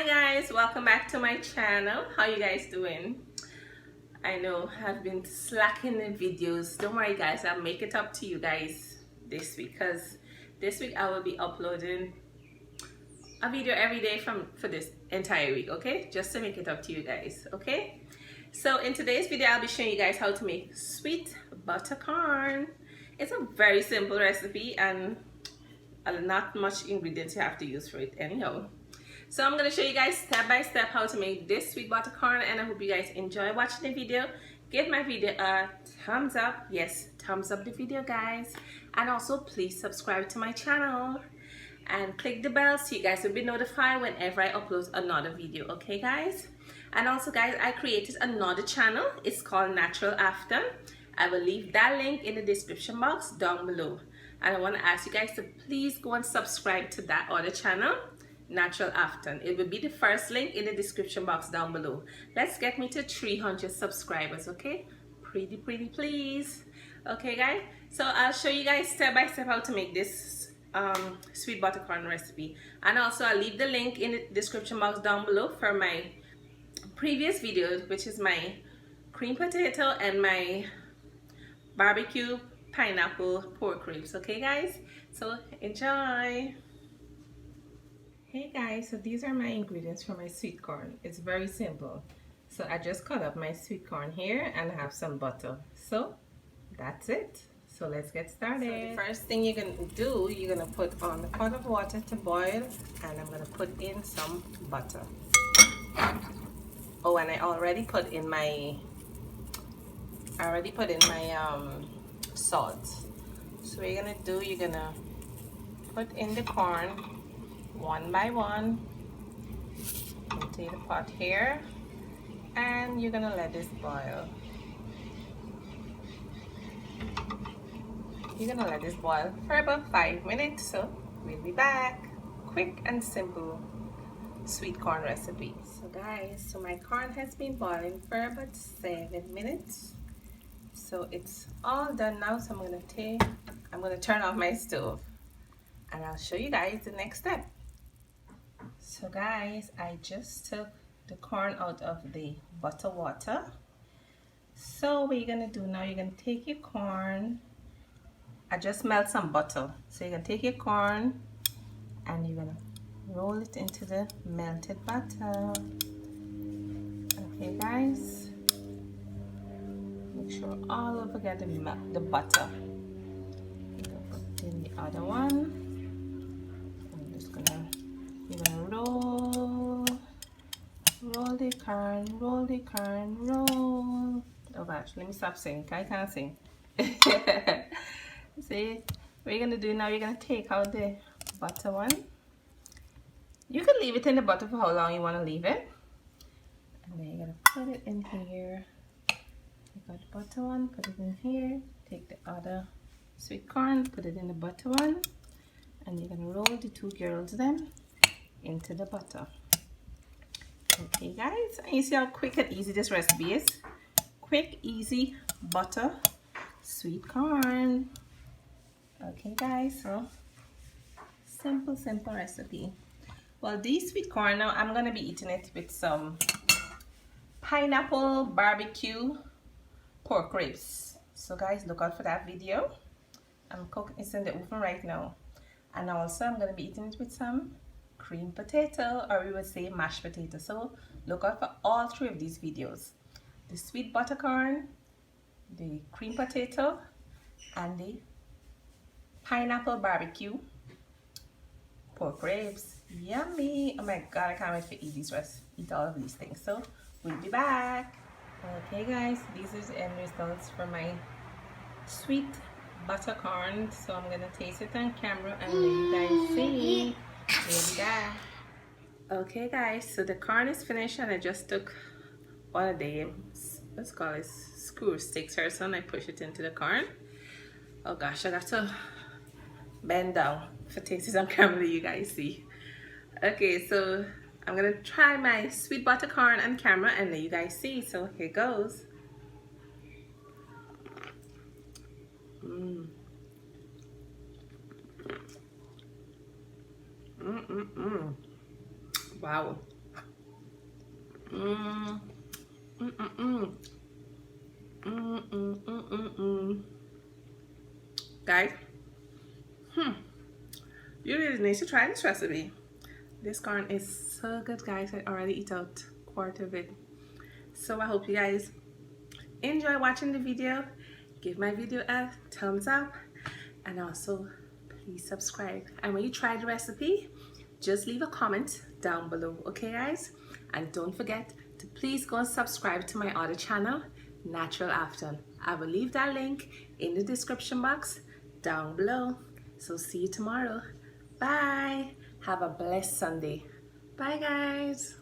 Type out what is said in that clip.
Hi guys, welcome back to my channel. How you guys doing? I know I've been slacking in videos. Don't worry guys, I'll make it up to you guys this week, because this week I will be uploading a video every day for this entire week, okay? Just to make it up to you guys, okay? So in today's video I'll be showing you guys how to make sweet butter corn. It's a very simple recipe and not much ingredients you have to use for it anyhow. So I'm going to show you guys step by step how to make this sweet butter corn, and I hope you guys enjoy watching the video. Give my video a thumbs up. Yes, thumbs up the video guys. And also please subscribe to my channel and click the bell so you guys will be notified whenever I upload another video, okay guys? And also guys, I created another channel. It's called Natural Afton. I will leave that link in the description box down below. And I want to ask you guys to please go and subscribe to that other channel, Natural Afton. It will be the first link in the description box down below. Let's get me to 300 subscribers, okay? Pretty please. Okay guys, so I'll show you guys step by step how to make this sweet butter corn recipe. And also I'll leave the link in the description box down below for my previous videos, which is my cream potato and my barbecue pineapple pork ribs. Okay guys, so enjoy. Hey guys, so these are my ingredients for my sweet corn. It's very simple. So I just cut up my sweet corn here and have some butter. So that's it. So let's get started. So the first thing you're gonna do, you're gonna put on a pot of water to boil, and I'm gonna put in some butter. Oh, and I already put in my salt. So what you're gonna do, you're gonna put in the corn one by one into the pot here, and you're gonna let this boil. You're gonna let this boil for about 5 minutes, so we'll be back. Quick and simple sweet corn recipe. So guys, so my corn has been boiling for about 7 minutes. So it's all done now, so I'm gonna turn off my stove and I'll show you guys the next step. So guys, I just took the corn out of the butter water. So what you're gonna do now, you're gonna take your corn. I just melt some butter. So you're gonna take your corn and you're gonna roll it into the melted butter. Okay guys, make sure all over get the butter. Put in the other one. You're gonna roll the corn, roll. Oh gosh, let me stop singing. I can't sing. See, what you're gonna do now, you're gonna take out the butter one. You can leave it in the butter for how long you want to leave it. And then you're gonna put it in here. Take out the butter one, put it in here. Take the other sweet corn, put it in the butter one. And you're gonna roll the two girls then into the butter. Okay guys, and you see how quick and easy this recipe is. Quick, easy butter sweet corn. Okay guys, so simple recipe. Well, these sweet corn now, I'm gonna be eating it with some pineapple barbecue pork ribs. So guys, look out for that video. I'm cooking, it's in the oven right now. And also I'm gonna be eating it with some cream potato, or we would say mashed potato. So look out for all three of these videos: the sweet butter corn, the cream potato, and the pineapple barbecue pork ribs. Yummy! Oh my god, I can't wait to eat all of these things. So we'll be back. Okay guys, these are the end results for my sweet butter corn. So I'm gonna taste it on camera and let you guys see. Okay guys, so the corn is finished, and I just took one of the, let's call it skewer sticks or something. I push it into the corn. Oh gosh, I got to bend down for tasting on camera that you guys see. Okay, so I'm gonna try my sweet butter corn on camera and let you guys see. So here goes. Wow. Mm, mm, mm, mm. Mm, mm, mm, mm, mm. Guys, you really need to try this recipe. This corn is so good, guys. I already eat out a quart of it. So I hope you guys enjoy watching the video. Give my video a thumbs up and also please subscribe. And when you try the recipe, just leave a comment down below, okay guys? And don't forget to please go and subscribe to my other channel, Natural Afton. I will leave that link in the description box down below. So see you tomorrow. Bye. Have a blessed Sunday. Bye guys.